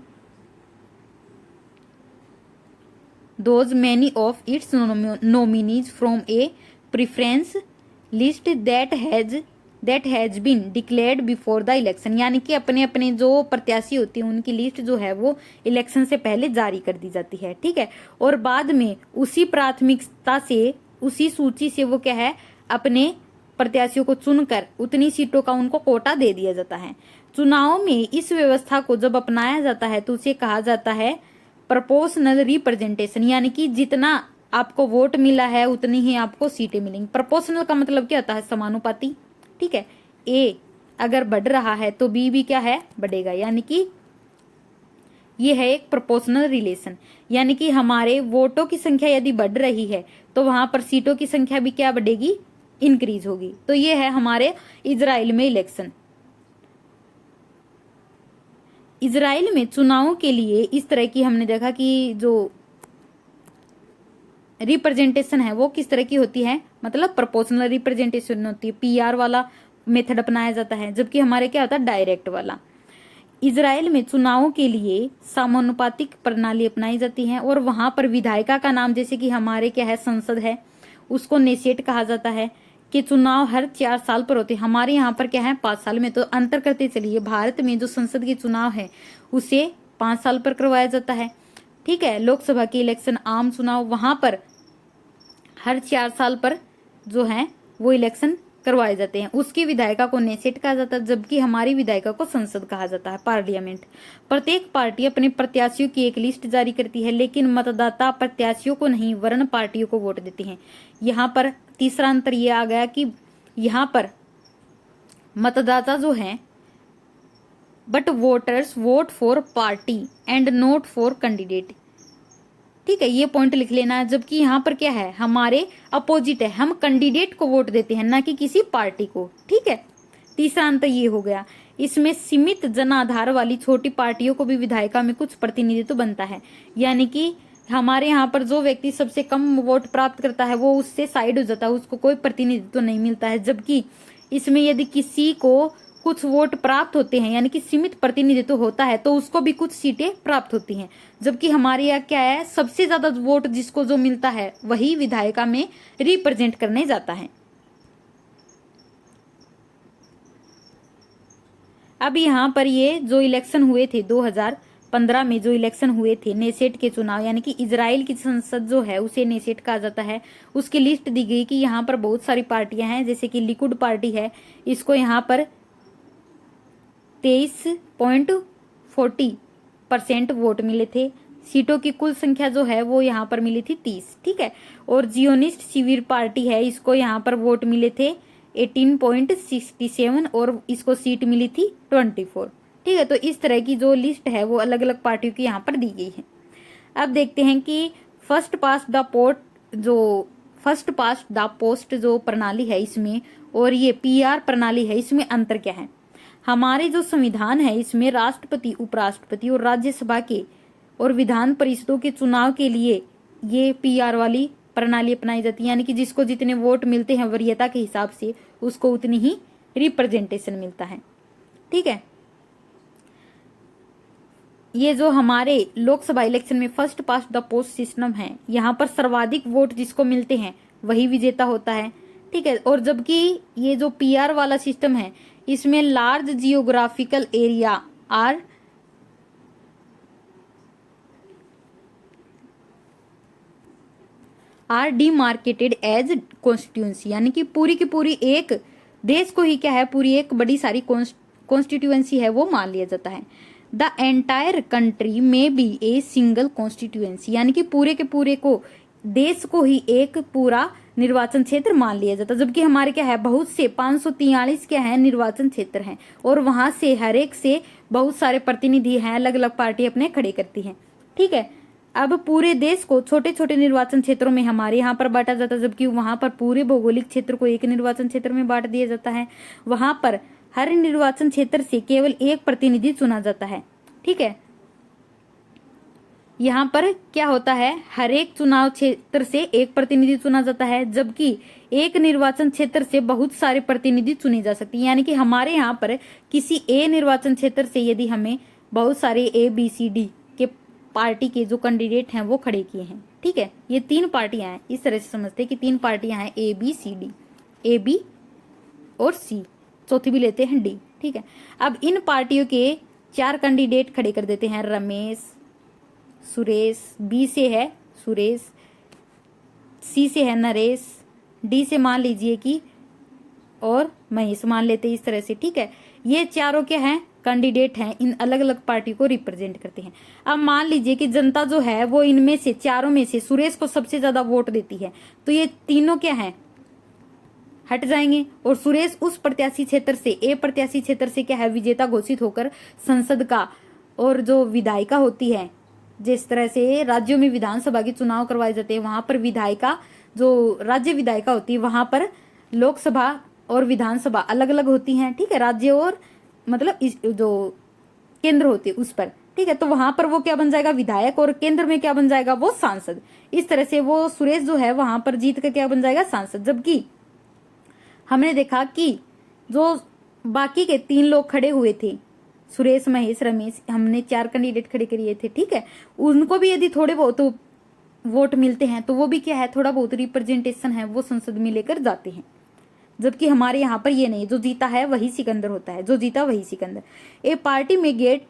those many of its nominees from a preference list that has been declared before the election। यानी कि अपने अपने जो प्रत्याशी होती है उनकी लिस्ट जो है वो इलेक्शन से पहले जारी कर दी जाती है। ठीक है, और बाद में उसी प्राथमिकता से, उसी सूची से वो क्या है, अपने प्रत्याशियों को चुनकर उतनी सीटों का उनको कोटा दे दिया जाता है। चुनाव में इस व्यवस्था को जब अपनाया जाता है तो उसे कहा जाता है प्रोपोर्शनल रिप्रेजेंटेशन, यानी कि जितना आपको वोट मिला है उतनी ही आपको सीटें मिलेंगी। प्रोपोर्शनल का मतलब क्या होता है, समानुपाती। ठीक है, ए अगर बढ़ रहा है तो बी भी क्या है, बढ़ेगा, यानी कि ये है एक प्रोपोर्शनल रिलेशन। यानी कि हमारे वोटों की संख्या यदि बढ़ रही है तो वहां पर सीटों की संख्या भी क्या बढ़ेगी, इंक्रीज होगी। तो ये है हमारे इजराइल में इलेक्शन। इजराइल में चुनावों के लिए इस तरह की हमने देखा कि जो रिप्रेजेंटेशन है वो किस तरह की होती है, मतलब प्रोपोर्शनल रिप्रेजेंटेशन होती है, पीआर वाला मेथड अपनाया जाता है। जबकि हमारे क्या होता है, डायरेक्ट वाला। इजराइल में चुनावों के लिए समानुपातिक प्रणाली अपनाई जाती है और वहां पर विधायिका का नाम, जैसे कि हमारे क्या है, संसद है, उसको नेसेट कहा जाता है, कि चुनाव हर 4 साल पर होते हैं। हमारे यहाँ पर क्या है, 5 साल में। तो अंतर करते चलिए, भारत में जो संसद के चुनाव है उसे 5 साल पर करवाया जाता है। ठीक है, लोकसभा के इलेक्शन, आम चुनाव, वहां पर हर 4 साल पर जो है वो इलेक्शन करवाए जाते हैं। उसकी विधायिका को नेसेट कहा जाता है, जबकि हमारी विधायिका को संसद कहा जाता है, पार्लियामेंट। प्रत्येक पार्टी अपने प्रत्याशियों की एक लिस्ट जारी करती है, लेकिन मतदाता प्रत्याशियों को नहीं वरन पार्टियों को वोट देते हैं। यहाँ पर तीसरा अंतर ये आ गया कि यहाँ पर मतदाता जो है, but voters vote for party and not for candidate. ठीक है, ये पॉइंट लिख लेना है। जबकि यहाँ पर क्या है, हमारे अपोजिट है, हम कैंडिडेट को वोट देते हैं ना कि किसी पार्टी को। ठीक है, तीसरा अंतर ये हो गया। इसमें सीमित जनाधार वाली छोटी पार्टियों को भी विधायिका में कुछ प्रतिनिधित्व बनता है, यानी कि हमारे यहाँ पर जो व्यक्ति सबसे कम वोट प्राप्त करता है वो उससे साइड हो जाता है, उसको कोई प्रतिनिधित्व नहीं मिलता है। जबकि इसमें यदि किसी को कुछ वोट प्राप्त होते हैं, यानी कि सीमित प्रतिनिधित्व होता है, तो उसको भी कुछ सीटें प्राप्त होती हैं। जबकि हमारे यहाँ क्या है, सबसे ज्यादा वोट जिसको जो मिलता है वही विधायिका में रिप्रेजेंट करने जाता है। अब यहाँ पर ये जो इलेक्शन हुए थे 2015 में, जो इलेक्शन हुए थे नेसेट के चुनाव, यानी कि इजराइल की संसद जो है उसे नेसेट कहा जाता है। उसकी लिस्ट दी गई कि यहाँ पर बहुत सारी पार्टियां हैं, जैसे कि लिकुड पार्टी है, इसको यहाँ पर 23.40% वोट मिले थे। सीटों की कुल संख्या जो है वो यहाँ पर मिली थी 30। ठीक है, और जियोनिस्ट सिविर पार्टी है, इसको यहाँ पर वोट मिले थे 18.67 और इसको सीट मिली थी 24। ठीक है, तो इस तरह की जो लिस्ट है वो अलग अलग पार्टियों की यहाँ पर दी गई है। अब देखते हैं कि फर्स्ट पास्ट द पोस्ट जो प्रणाली है इसमें और ये पीआर प्रणाली है, इसमें अंतर क्या है। हमारे जो संविधान है इसमें राष्ट्रपति, उपराष्ट्रपति और राज्यसभा के और विधान परिषदों के चुनाव के लिए ये पीआर वाली प्रणाली अपनाई जाती है, यानी कि जिसको जितने वोट मिलते हैं वरीयता के हिसाब से उसको उतनी ही रिप्रेजेंटेशन मिलता है। ठीक है, ये जो हमारे लोकसभा इलेक्शन में first past the post system है, यहाँ पर सर्वाधिक वोट जिसको मिलते हैं वही विजेता होता है। ठीक है, और जबकि ये जो पीआर वाला सिस्टम है इसमें large geographical area are demarcated as constituency, यानी कि पूरी की पूरी एक देश को ही क्या है, पूरी एक बड़ी सारी कॉन्स्टिट्यूएंसी है वो मान लिया जाता है। द एंटायर कंट्री में बी ए सिंगल कॉन्स्टिट्यूएंसी, यानी कि पूरे के पूरे को देश को ही एक पूरा निर्वाचन क्षेत्र मान लिया जाता है। जबकि हमारे क्या है, बहुत से 543 क्या है निर्वाचन क्षेत्र हैं और वहां से हर एक से बहुत सारे प्रतिनिधि हैं, अलग अलग पार्टी अपने खड़े करती है। ठीक है, अब पूरे देश को छोटे छोटे निर्वाचन क्षेत्रों में हमारे यहाँ पर बांटा जाता है, जबकि वहां पर पूरे भौगोलिक क्षेत्र को एक निर्वाचन क्षेत्र में बांट दिया जाता है। वहां पर हर निर्वाचन क्षेत्र से केवल एक प्रतिनिधि चुना जाता है। ठीक है, यहाँ पर क्या होता है, हर एक चुनाव क्षेत्र से एक प्रतिनिधि चुना जाता है, जबकि एक निर्वाचन क्षेत्र से बहुत सारे प्रतिनिधि चुने जा सकते हैं। यानी कि हमारे यहाँ पर किसी ए निर्वाचन क्षेत्र से यदि हमें बहुत सारे ABCD के पार्टी के जो कैंडिडेट हैं वो खड़े किए हैं। ठीक है, ये 3 पार्टियां हैं, इस तरह से समझते हैं कि 3 पार्टियां हैं ABCD, AB और C, चौथी भी लेते हैं D। ठीक है, अब इन पार्टियों के 4 कैंडिडेट खड़े कर देते हैं, रमेश, सुरेश, B से है सुरेश, C से है नरेश, D से मान लीजिए कि और महेश मान लेते हैं, इस तरह से। ठीक है, ये चारों क्या हैं, कैंडिडेट हैं, इन अलग अलग पार्टी को रिप्रेजेंट करते हैं। अब मान लीजिए कि जनता जो है वो इनमें से चारों में से सुरेश को सबसे ज्यादा वोट देती है, तो ये तीनों क्या हैं, हट जाएंगे और सुरेश उस प्रत्याशी क्षेत्र से, ए प्रत्याशी क्षेत्र से क्या है, विजेता घोषित होकर संसद का और जो विधायिका होती है, जिस तरह से राज्यों में विधानसभा के चुनाव करवाए जाते हैं, वहां पर विधायिका जो राज्य विधायिका होती है, वहां पर लोकसभा और विधानसभा अलग अलग होती हैं। ठीक है, राज्य और मतलब इस जो केंद्र होती है उस पर। ठीक है, तो वहां पर वो क्या बन जाएगा, विधायक, और केंद्र में क्या बन जाएगा, वो सांसद। इस तरह से वो सुरेश जो है वहां पर जीत कर क्या बन जाएगा, सांसद। जबकि हमने देखा कि जो बाकी के 3 लोग खड़े हुए थे, सुरेश, महेश, रमेश, हमने 4 कैंडिडेट खड़े करिए थे। ठीक है, उनको भी यदि थोड़े बहुत वोट मिलते हैं तो वो भी क्या है, थोड़ा बहुत रिप्रेजेंटेशन है वो संसद में लेकर जाते हैं। जबकि हमारे यहाँ पर ये नहीं, जो जीता है वही सिकंदर होता है, जो जीता वही Sikandar. A party may get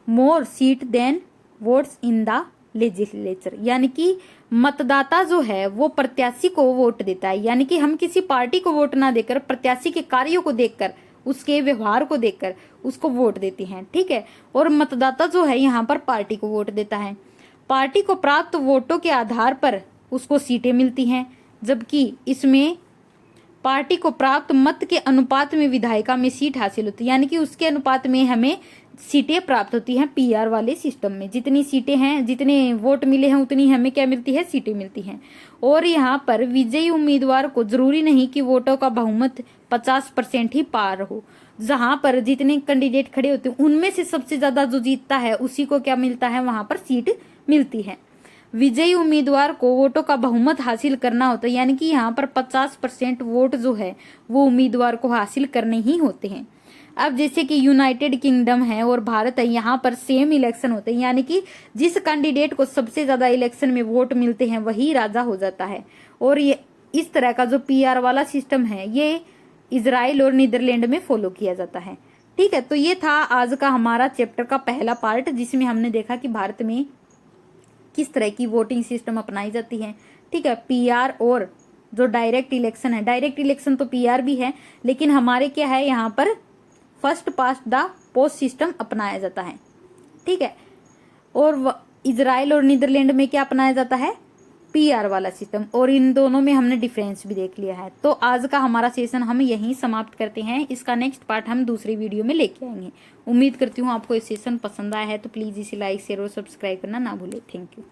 more seat than votes in the legislature, यानी कि मतदाता जो है वो प्रत्याशी को वोट देता है। यानी कि हम किसी पार्टी को वोट ना देकर प्रत्याशी के कार्यों को देखकर, उसके व्यवहार को देखकर उसको वोट देते हैं। ठीक है, और मतदाता जो है यहाँ पर पार्टी को वोट देता है। पार्टी को प्राप्त वोटों के आधार पर उसको सीटें मिलती हैं, जबकि इसमें पार्टी को प्राप्त मत के अनुपात में विधायिका में सीट हासिल होती है, यानी कि उसके अनुपात में हमें सीटें प्राप्त होती हैं। पीआर वाले सिस्टम में जितनी सीटें हैं, जितने वोट मिले हैं, उतनी हमें क्या मिलती है, सीटें मिलती हैं। और यहाँ पर विजयी उम्मीदवार को जरूरी नहीं कि वोटों का बहुमत 50% ही पार हो। जहां पर जितने कैंडिडेट खड़े होते हैं उनमें से सबसे ज्यादा जो जीतता है उसी को क्या मिलता है, वहां पर सीट मिलती है। विजयी उम्मीदवार को वोटों का बहुमत हासिल करना होता है, यानी कि यहाँ पर 50% वोट जो है वो उम्मीदवार को हासिल करने ही होते हैं। अब जैसे कि यूनाइटेड किंगडम है और भारत है, यहाँ पर सेम इलेक्शन होते हैं, यानी कि जिस कैंडिडेट को सबसे ज्यादा इलेक्शन में वोट मिलते हैं वही राजा हो जाता है। और ये इस तरह का जो पीआर वाला सिस्टम है ये इजराइल और नीदरलैंड में फॉलो किया जाता है। ठीक है, तो ये था आज का हमारा चैप्टर का पहला पार्ट, जिसमें हमने देखा कि भारत में किस तरह की वोटिंग सिस्टम अपनाई जाती है। ठीक है, पीआर और जो डायरेक्ट इलेक्शन है, डायरेक्ट इलेक्शन तो पीआर भी है, लेकिन हमारे क्या है यहाँ पर first past the post system अपनाया जाता है। ठीक है, और इजराइल और नीदरलैंड में क्या अपनाया जाता है, पीआर वाला सिस्टम, और इन दोनों में हमने डिफरेंस भी देख लिया है। तो आज का हमारा सेशन हम यहीं समाप्त करते हैं, इसका नेक्स्ट पार्ट हम दूसरी वीडियो में लेके आएंगे। उम्मीद करती हूँ आपको ये सेशन पसंद आया है, तो प्लीज इसे लाइक, शेयर और सब्सक्राइब करना ना भूले। Thank you.